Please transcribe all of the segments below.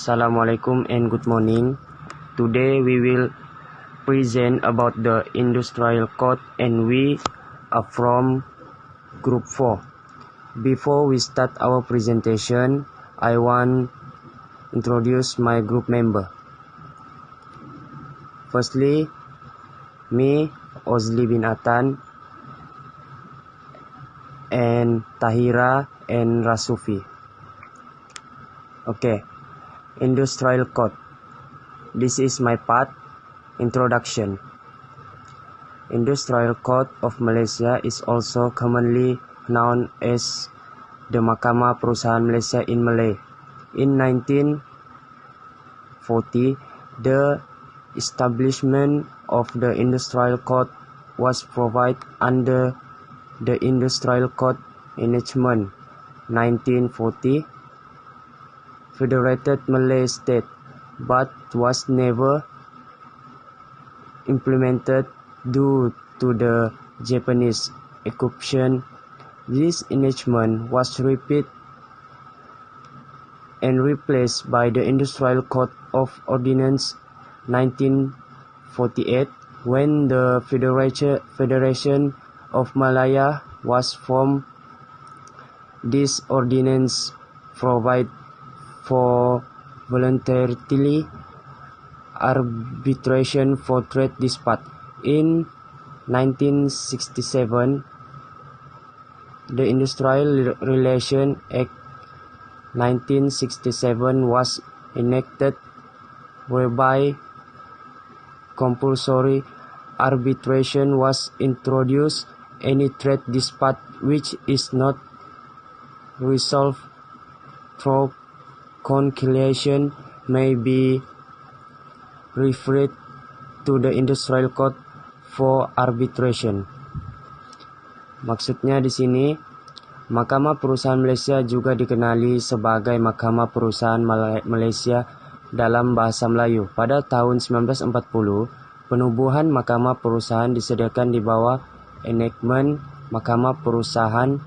Assalamualaikum and good morning. Today we will present about the industrial code and we are from group 4. Before we start our presentation, I want introduce my group member. Firstly, me, Ozli bin Atan, and Tahira and Rasufi. Okay. Industrial code. This is my part. Introduction. Industrial Code of Malaysia is also commonly known as the Mahkamah Perusahaan Malaysia in Malay. In 1940, the establishment of the Industrial Code was provided under the Industrial Code Enactment 1940. Federated Malay State, but was never implemented due to the Japanese occupation. This enactment was repeated and replaced by the Industrial Code of Ordinance 1948 when the Federation of Malaya was formed. This ordinance provided for voluntary arbitration for trade dispute. In 1967, the Industrial Relations Act 1967 was enacted, whereby compulsory arbitration was introduced. Any trade dispute which is not resolved through conciliation may be referred to the Industrial Code for arbitration. Maksudnya di sini, Mahkamah Perusahaan Malaysia juga dikenali sebagai Mahkamah Perusahaan Malaysia dalam bahasa Melayu. Pada tahun 1940, penubuhan Mahkamah Perusahaan disediakan di bawah Enactment Mahkamah Perusahaan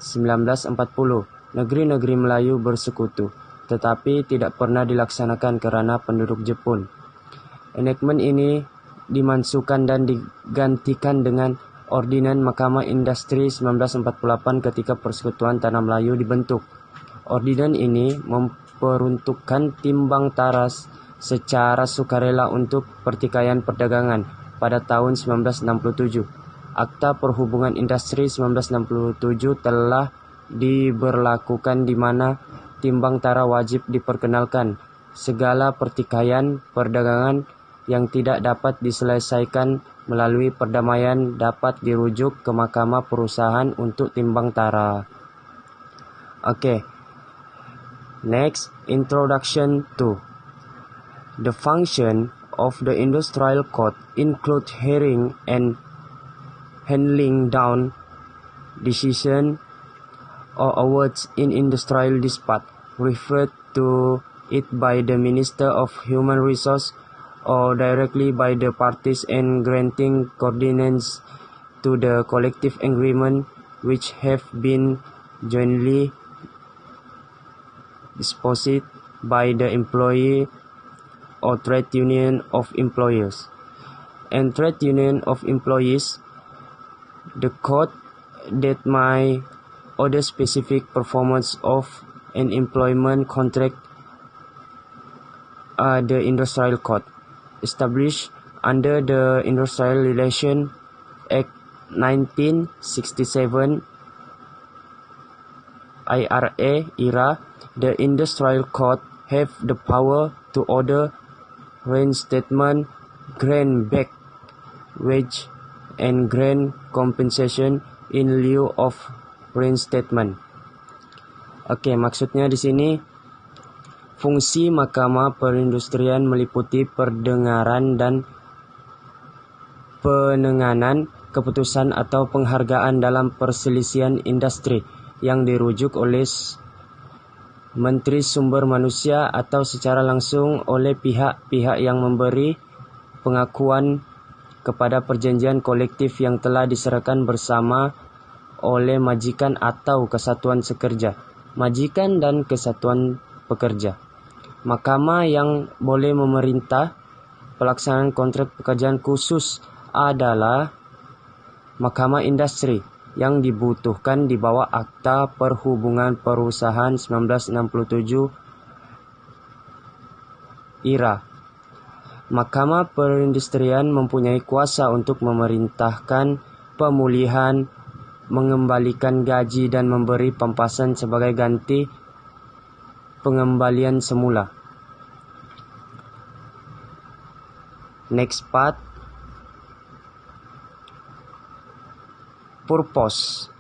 1940. Negeri-negeri Melayu bersekutu, tetapi tidak pernah dilaksanakan karena penduduk Jepun. Enactment ini dimansuhkan dan digantikan dengan Ordinan Mahkamah Industri 1948 ketika Persekutuan Tanah Melayu dibentuk. Ordinan ini memperuntukkan timbang taras secara sukarela untuk pertikaian perdagangan pada tahun 1967. Akta Perhubungan Industri 1967 telah diberlakukan di mana timbang tara wajib diperkenalkan. Segala pertikaian perdagangan yang tidak dapat diselesaikan melalui perdamaian dapat dirujuk ke Mahkamah Perusahaan untuk timbang tara. Okay. Next, introduction to the function of the Industrial Code include hearing and handling down decision or awards in industrial dispute, referred to it by the Minister of Human Resources or directly by the parties, and granting coordinates to the collective agreement which have been jointly disposed by the employee or trade union of employers and trade union of employees. The code that may order specific performance of an employment contract the Industrial Code, established under the Industrial Relations Act 1967 IRA. The Industrial Code have the power to order reinstatement, grant back wage, and grant compensation in lieu of reinstatement. Oke, maksudnya di sini fungsi Mahkamah Perindustrian meliputi perdengaran dan penanganan keputusan atau penghargaan dalam perselisihan industri yang dirujuk oleh Menteri Sumber Manusia atau secara langsung oleh pihak-pihak yang memberi pengakuan kepada perjanjian kolektif yang telah diserahkan bersama oleh majikan atau kesatuan sekerja, majikan dan kesatuan pekerja. Mahkamah yang boleh memerintah pelaksanaan kontrak pekerjaan khusus adalah Mahkamah Industri yang dibutuhkan di bawah Akta Perhubungan Perusahaan 1967 IRA. Mahkamah Perindustrian mempunyai kuasa untuk memerintahkan pemulihan, mengembalikan gaji dan memberi pampasan sebagai ganti pengembalian semula. Next part, purpose.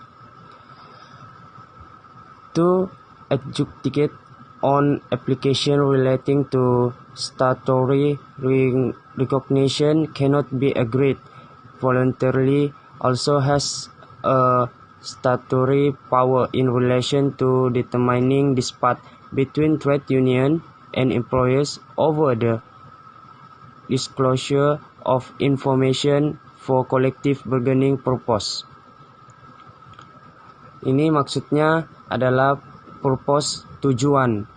To adjudicate on application relating to statutory recognition cannot be agreed voluntarily also has a statutory power in relation to determining dispute between trade union and employers over the disclosure of information for collective bargaining purpose. Ini maksudnya adalah purpose, tujuan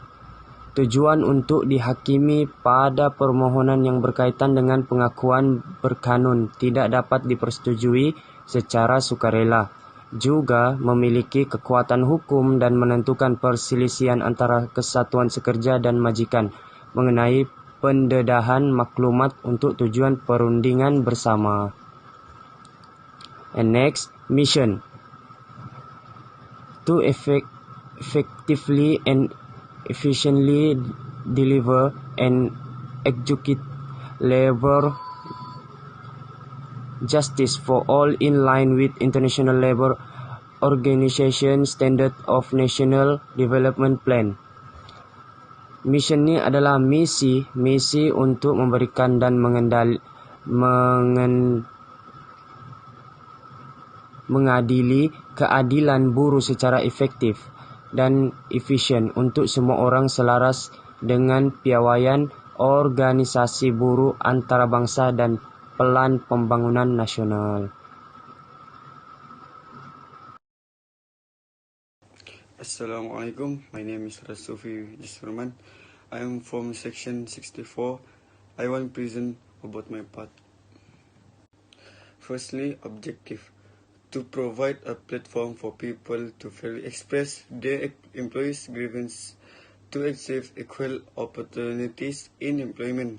untuk dihakimi pada permohonan yang berkaitan dengan pengakuan berkanun tidak dapat dipersetujui secara sukarela, juga memiliki kekuatan hukum dan menentukan perselisihan antara kesatuan sekerja dan majikan mengenai pendedahan maklumat untuk tujuan perundingan bersama. And next, mission. To effectively and efficiently deliver and execute labor justice for all in line with International Labour Organization Standard of National Development Plan. Mission ini adalah misi untuk memberikan dan mengadili keadilan buruh secara efektif dan efisien untuk semua orang selaras dengan piawaian organisasi buruh antarabangsa dan Pelan Pembangunan Nasional. Assalamualaikum, my name is Rasufi Jisfirman. I am from section 64. I want to present about my part. Firstly, objective. To provide a platform for people to fairly express their employees' grievances to achieve equal opportunities in employment.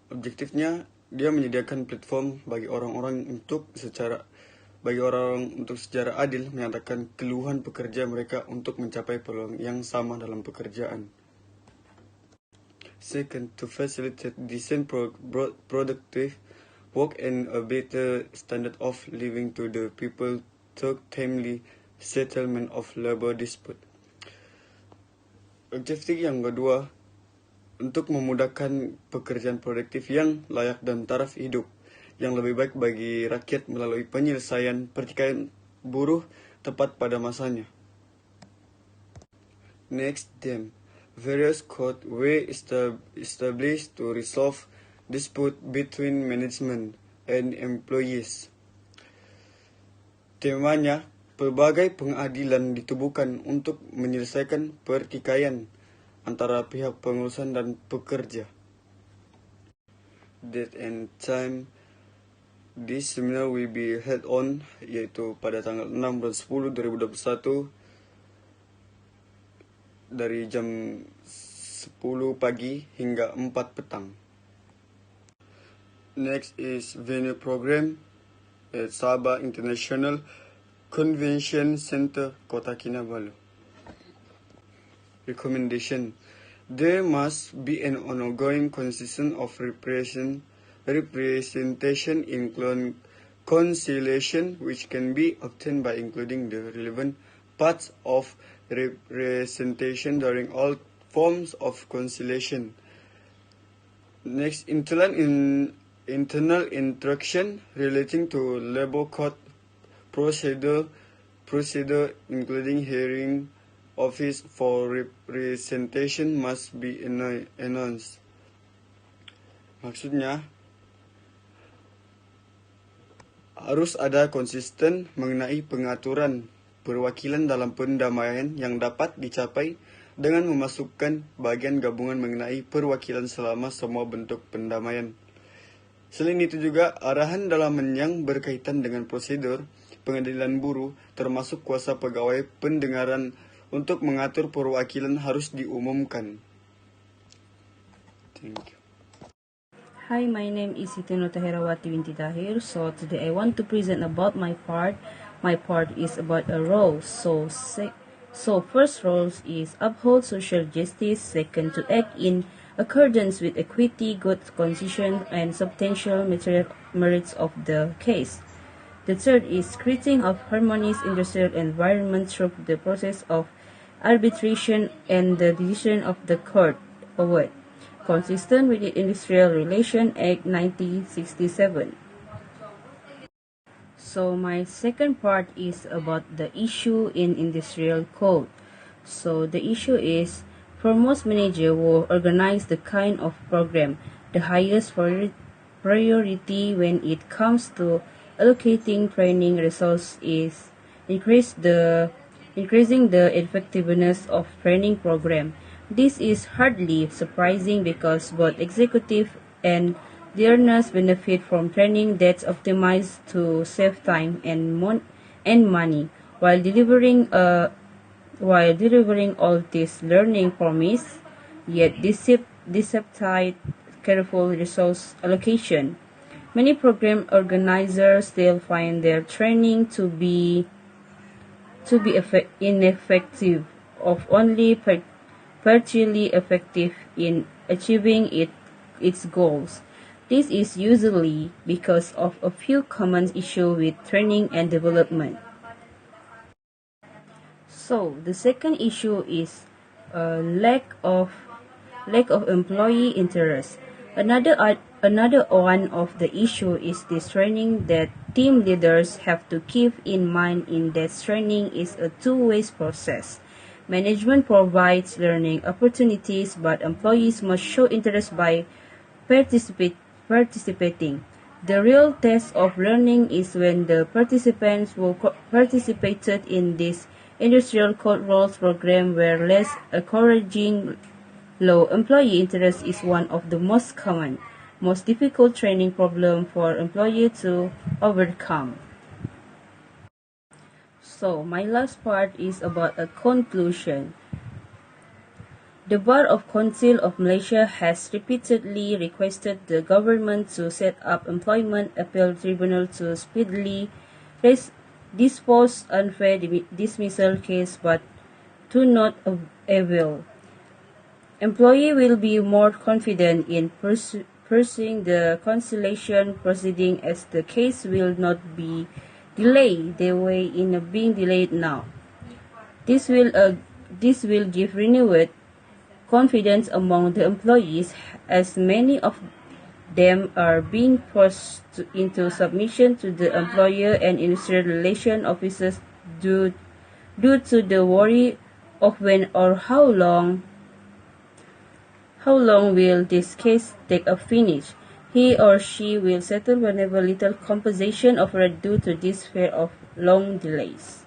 Objektifnya, dia menyediakan platform bagi orang-orang untuk secara adil menyatakan keluhan pekerja mereka untuk mencapai peluang yang sama dalam pekerjaan. Second, to facilitate decent, productive work and a better standard of living to the people through timely settlement of labor dispute. Objektif yang kedua, untuk memudahkan pekerjaan produktif yang layak dan taraf hidup yang lebih baik bagi rakyat melalui penyelesaian pertikaian buruh tepat pada masanya. Next, them. Various court were established to resolve dispute between management and employees. Temanya, pelbagai pengadilan ditubuhkan untuk menyelesaikan pertikaian antara pihak pengurusan dan pekerja. Date and time. This seminar will be held on, yaitu pada tanggal 6 bulan 10 2021 dari jam 10 pagi hingga 4 petang. Next is venue program at Sabah International Convention Center, Kota Kinabalu. Recommendation. There must be an ongoing consistent of representation in conciliation, which can be obtained by including the relevant parts of representation during all forms of conciliation. Next, internal interaction relating to labor court procedure including hearing office for representation must be announced. Maksudnya, harus ada konsisten mengenai pengaturan perwakilan dalam pendamaian yang dapat dicapai dengan memasukkan bagian gabungan mengenai perwakilan selama semua bentuk pendamaian. Selain itu juga, arahan dalam yang berkaitan dengan prosedur pengadilan buruh, termasuk kuasa pegawai pendengaran untuk mengatur perwakilan harus diumumkan. Thank you. Hi, my name is Siti Nur Tahirawati Binti Tahir. So today I want to present about my part. My part is about a role. So first role is uphold social justice. Second, to act in accordance with equity, good conscience, and substantial material merits of the case. The third is creating of harmonious industrial environment through the process of arbitration and the decision of the court award, consistent with the Industrial Relations Act 1967. So my second part is about the issue in industrial code. So the issue is, for most managers will organize the kind of program, the highest priority when it comes to allocating training resources is increasing the effectiveness of training program. This is hardly surprising because both executive and learners benefit from training that's optimized to save time and money while delivering all this learning promise, yet despite careful resource allocation. Many program organizers still find their training to be ineffective or only partially effective in achieving its goals. This is usually because of a few common issues with training and development. So the second issue is lack of employee interest. Another one of the issue is this training that team leaders have to keep in mind in that training is a two-way process. Management provides learning opportunities, but employees must show interest by participating. The real test of learning is when the participants who participated in this industrial code roles program were less encouraging. Low employee interest is one of the most common, most difficult training problem for employees to overcome. So my last part is about a conclusion. The Bar of Council of Malaysia has repeatedly requested the government to set up employment appeal tribunal to speedily dispose unfair dismissal case, but to not avail. Employee will be more confident in pursuing the conciliation proceeding as the case will not be delayed the way in being delayed now. This will give renewed confidence among the employees, as many of them are being forced into submission to the employer and industrial relation officers due to the worry of when or how long will this case take a finish. He or she will settle whenever little compensation offered due to this fear of long delays.